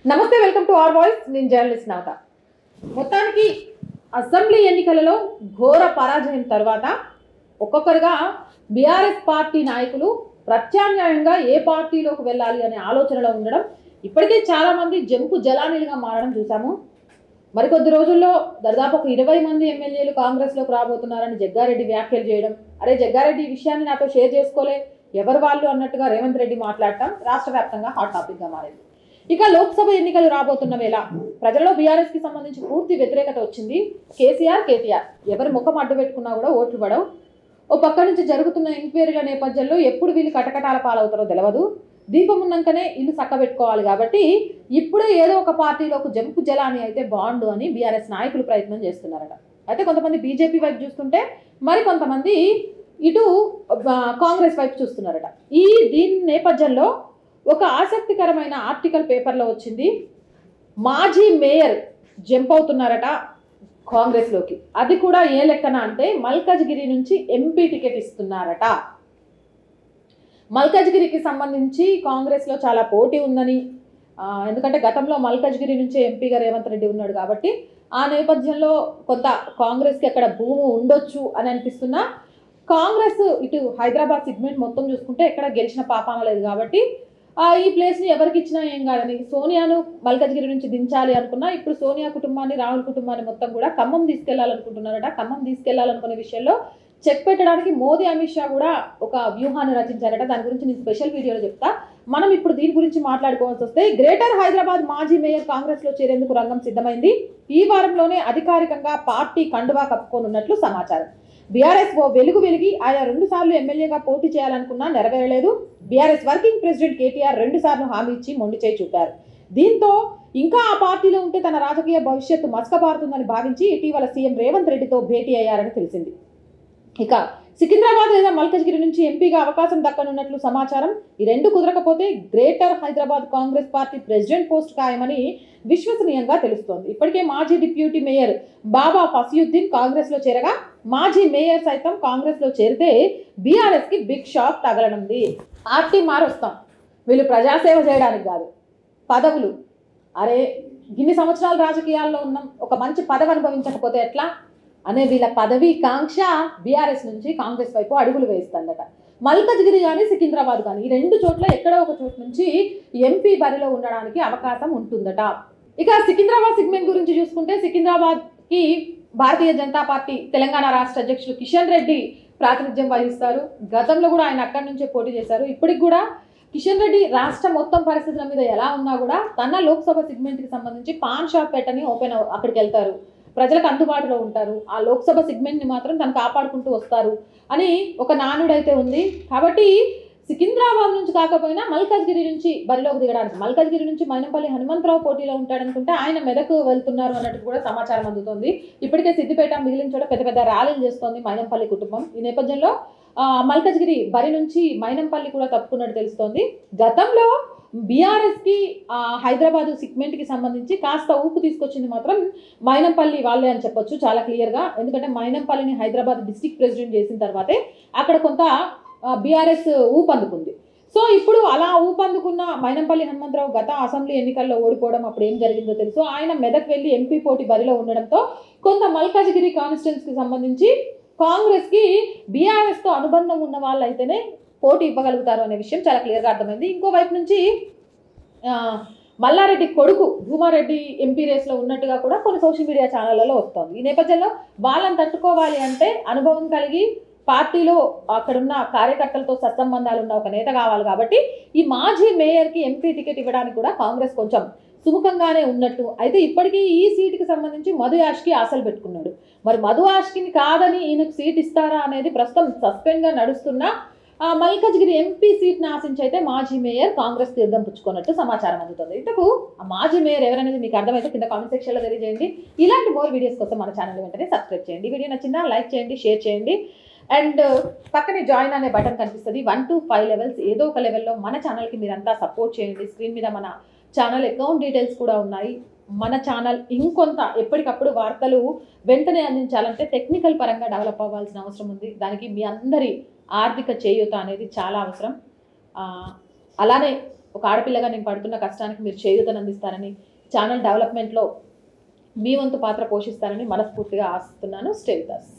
నమస్తే, welcome to our voice. నేను journalist నవత. మొత్తానికి అసెంబ్లీ ఎన్నికలలో ఘోర పరాజయం తర్వాత ఒక్కొక్కరుగా బీఆర్ఎస్ పార్టీ నాయకులు ప్రత్యామ్నాయంగా ఏ పార్టీలోకి వెళ్ళాలి అనే ఆలోచనలో ఉండడం, ఇప్పటికే చాలామంది జంపు జలానీలుగా మారడం చూసాము. మరికొద్ది రోజుల్లో దాదాపు ఒక 20 మంది ఎమ్మెల్యేలు కాంగ్రెస్లోకి రాబోతున్నారని జగ్గారెడ్డి వ్యాఖ్యలు చేయడం, అరే జగ్గారెడ్డి ఈ విషయాన్ని నాతో షేర్ చేసుకోలే, ఎవరు వాళ్ళు అన్నట్టుగా రేవంత్ రెడ్డి మాట్లాడటం రాష్ట్ర వ్యాప్తంగా హాట్ టాపిక్గా మారింది. ఇక లోక్సభ ఎన్నికలు రాబోతున్న వేళ ప్రజల్లో బీఆర్ఎస్ కి సంబంధించి పూర్తి వ్యతిరేకత వచ్చింది. కేటీఆర్ ఎవరి ముఖం అడ్డు పెట్టుకున్నా కూడా ఓట్లు పడవు. ఓ పక్క నుంచి జరుగుతున్న ఎంక్వైరీల నేపథ్యంలో ఎప్పుడు వీళ్ళు కటకటాల పాలవుతారో తెలియదు. దీపం ఉన్నాకనే ఇల్లు చక్కబెట్టుకోవాలి కాబట్టి ఇప్పుడే ఏదో ఒక పార్టీలోకి జంపు జలాని అయితే బాండు అని బీఆర్ఎస్ నాయకులు ప్రయత్నం చేస్తున్నారట. అయితే కొంతమంది బీజేపీ వైపు చూస్తుంటే మరి కొంతమంది ఇటు కాంగ్రెస్ వైపు చూస్తున్నారట. దీని నేపథ్యంలో ఒక ఆసక్తికరమైన ఆర్టికల్ పేపర్లో వచ్చింది. మాజీ మేయర్ జంప్ అవుతున్నారట కాంగ్రెస్లోకి. అది కూడా ఏ లెక్కన అంటే మల్కాజ్గిరి నుంచి ఎంపీ టికెట్ ఇస్తున్నారట. మల్కాజ్గిరికి సంబంధించి కాంగ్రెస్లో చాలా పోటీ ఉందని, ఎందుకంటే గతంలో మల్కాజ్గిరి నుంచి ఎంపీగా రేవంత్ రెడ్డి ఉన్నాడు కాబట్టి ఆ నేపథ్యంలో కొంత కాంగ్రెస్కి అక్కడ భూమి ఉండొచ్చు అని అనిపిస్తున్నా, కాంగ్రెస్ ఇటు హైదరాబాద్ సెగ్మెంట్ మొత్తం చూసుకుంటే ఎక్కడ గెలిచిన పాపాన లేదు కాబట్టి ఈ ప్లేస్ని ఎవరికి ఇచ్చినా ఏం కాదని సోనియాను మల్కాజ్గిరి నుంచి దించాలి అనుకున్నా, ఇప్పుడు సోనియా కుటుంబాన్ని, రాహుల్ కుటుంబాన్ని మొత్తం కూడా ఖమ్మం తీసుకెళ్లాలనుకుంటున్నారట. ఖమ్మం తీసుకెళ్లాలనుకునే విషయంలో చెక్ పెట్టడానికి మోదీ, అమిత్ షా కూడా ఒక వ్యూహాన్ని రచించారట. దాని గురించి నేను స్పెషల్ వీడియోలో చెప్తా. మనం ఇప్పుడు దీని గురించి మాట్లాడుకోవాల్సి వస్తే, గ్రేటర్ హైదరాబాద్ మాజీ మేయర్ కాంగ్రెస్లో చేరేందుకు రంగం సిద్ధమైంది. ఈ వారంలోనే అధికారికంగా పార్టీ కండువా కప్పుకోనున్నట్లు సమాచారం. బీఆర్ఎస్ ఓ వెలుగు వెలిగి ఆయన 2 సార్లు ఎమ్మెల్యేగా పోటీ చేయాలనుకున్నా నెరవేరలేదు. బీఆర్ఎస్ వర్కింగ్ ప్రెసిడెంట్ కేటీఆర్ 2 సార్లు హామీ ఇచ్చి మొండి చేయి చూపారు. దీంతో ఇంకా ఆ పార్టీలో ఉంటే తన రాజకీయ భవిష్యత్తు మసకబారుతుందని భావించి ఇటీవల సీఎం రేవంత్ రెడ్డితో భేటీ అయ్యారని తెలిసింది. ఇక సికింద్రాబాద్ లేదా మల్కాజ్గిరి నుంచి ఎంపీగా అవకాశం దక్కనున్నట్లు సమాచారం. ఈ రెండు కుదరకపోతే greater Hyderabad Congress party president post ఖాయమని విశ్వసనీయంగా తెలుస్తోంది. ఇప్పటికే మాజీ డిప్యూటీ మేయర్ బాబా ఫసియుద్దీన్ కాంగ్రెస్లో చేరగా, మాజీ మేయర్ సైతం కాంగ్రెస్లో చేరితే బీఆర్ఎస్ కి బిగ్ షాక్ తగలనుంది. పార్టీ మారుస్తాం, వీళ్ళు ప్రజాసేవ చేయడానికి కాదు, పదవులు. అరే ఇన్ని సంవత్సరాలు రాజకీయాల్లో ఉన్నాం, ఒక మంచి పదవి అనుభవించకపోతే ఎట్లా అనే వీళ్ళ పదవి కాంక్ష బీఆర్ఎస్ నుంచి కాంగ్రెస్ వైపు అడుగులు వేస్తుందట. మల్కాజ్గిరి కానీ సికింద్రాబాద్ కానీ ఈ 2 చోట్ల ఎక్కడో ఒక చోటు నుంచి ఎంపీ బరిలో ఉండడానికి అవకాశం ఉంటుందట. ఇక సికింద్రాబాద్ సెగ్మెంట్ గురించి చూసుకుంటే, సికింద్రాబాద్కి భారతీయ జనతా పార్టీ తెలంగాణ రాష్ట్ర అధ్యక్షులు కిషన్ రెడ్డి ప్రాతినిధ్యం వహిస్తారు. గతంలో కూడా ఆయన అక్కడి నుంచే పోటీ చేశారు. ఇప్పటికి కూడా కిషన్ రెడ్డి రాష్ట్ర మొత్తం పరిస్థితుల మీద ఎలా ఉన్నా కూడా తన లోక్సభ సెగ్మెంట్కి సంబంధించి పాన్ షాప్ పెట్టని అక్కడికి వెళ్తారు, ప్రజలకు అందుబాటులో ఉంటారు, ఆ లోక్సభ సెగ్మెంట్ని మాత్రం తను కాపాడుకుంటూ వస్తారు అని ఒక నానుడైతే ఉంది. కాబట్టి సికింద్రాబాద్ నుంచి కాకపోయినా మల్కాజ్గిరి నుంచి బరిలోకి దిగడానికి, మల్కాజ్గిరి నుంచి మైనంపల్లి హనుమంతరావు పోటీలో ఉంటాడనుకుంటే ఆయన మెదకు వెళ్తున్నారు అన్నట్టు కూడా సమాచారం అందుతోంది. ఇప్పటికే సిద్దిపేట మిగిలిన చోట పెద్ద పెద్ద ర్యాలీలు చేస్తోంది మైనంపల్లి కుటుంబం. ఈ నేపథ్యంలో మల్కాజ్గిరి బరి నుంచి మైనంపల్లి కూడా తప్పుకున్నట్టు తెలుస్తోంది. గతంలో బీఆర్ఎస్కి హైదరాబాద్ సెగ్మెంట్కి సంబంధించి కాస్త ఊపు తీసుకొచ్చింది మాత్రం మైనంపల్లి వాళ్ళే అని చెప్పొచ్చు చాలా క్లియర్గా. ఎందుకంటే మైనంపల్లిని హైదరాబాద్ డిస్ట్రిక్ట్ ప్రెసిడెంట్ చేసిన తర్వాతే అక్కడ కొంత బీఆర్ఎస్ ఊపందుకుంది. సో ఇప్పుడు అలా ఊపందుకున్న మైనంపల్లి హనుమంతరావు గత అసెంబ్లీ ఎన్నికల్లో ఓడిపోవడం, అప్పుడు ఏం జరిగిందో తెలుసు. ఆయన మెదక్ వెళ్ళి ఎంపీ పోటీ బరిలో ఉండడంతో కొంత మల్కాజ్గిరి కాన్స్టిట్యున్సీకి సంబంధించి కాంగ్రెస్కి బీఆర్ఎస్తో అనుబంధం ఉన్న వాళ్ళు అయితేనే పోటీ ఇవ్వగలుగుతారు అనే విషయం చాలా క్లియర్గా అర్థమైంది. ఇంకోవైపు నుంచి మల్లారెడ్డి కొడుకు భూమారెడ్డి ఎంపీ రేస్లో ఉన్నట్టుగా కూడా కొన్ని సోషల్ మీడియా ఛానళ్లలో వస్తుంది. ఈ నేపథ్యంలో వాళ్ళని తట్టుకోవాలి అంటే అనుభవం కలిగి పార్టీలో అక్కడున్న కార్యకర్తలతో సత్సంబంధాలు ఉన్న ఒక నేత కావాలి. కాబట్టి ఈ మాజీ మేయర్కి ఎంపీ టికెట్ ఇవ్వడానికి కూడా కాంగ్రెస్ కొంచెం సుముఖంగానే ఉన్నట్టు. అయితే ఇప్పటికీ ఈ సీటుకి సంబంధించి మధు యాష్కి ఆశలు పెట్టుకున్నాడు. మరి మధు యాష్కిని కాదని ఈయనకు సీట్ ఇస్తారా అనేది ప్రస్తుతం సస్పెండ్గా నడుస్తున్న మల్కాజ్గిరి ఎంపీ సీట్ని ఆశించి అయితే మాజీ మేయర్ కాంగ్రెస్ తీర్థం పుచ్చుకున్నట్టు సమాచారం అందుతుంది. ఇంతకు ఆ మాజీ మేయర్ ఎవరనేది మీకు అర్థమైతే కింద కామెంట్ సెక్షన్లో తెలియజేయండి. ఇలాంటి మోర్ వీడియోస్ కోసం మన ఛానల్ వెంటనే సబ్స్క్రైబ్ చేయండి. వీడియో నచ్చిందా లైక్ చేయండి, షేర్ చేయండి. అండ్ పక్కనే జాయిన్ అనే బటన్ కనిపిస్తుంది. 1 to 5 లెవెల్స్ ఏదో ఒక లెవెల్లో మన ఛానల్కి మీరంతా సపోర్ట్ చేయండి. స్క్రీన్ మీద మన ఛానల్ అకౌంట్ డీటెయిల్స్ కూడా ఉన్నాయి. మన ఛానల్ ఇంకొంత ఎప్పటికప్పుడు వార్తలు వెంటనే అందించాలంటే టెక్నికల్ పరంగా డెవలప్ అవ్వాల్సిన అవసరం ఉంది. దానికి మీ అందరి ఆర్థిక చేయూత అనేది చాలా అవసరం. అలానే ఒక ఆడపిల్లగా నేను పడుతున్న కష్టానికి మీరు చేయూతనందిస్తారని, ఛానల్ డెవలప్మెంట్లో మీ వంతు పాత్ర పోషిస్తారని మనస్ఫూర్తిగా ఆశిస్తున్నాను. Stay with us.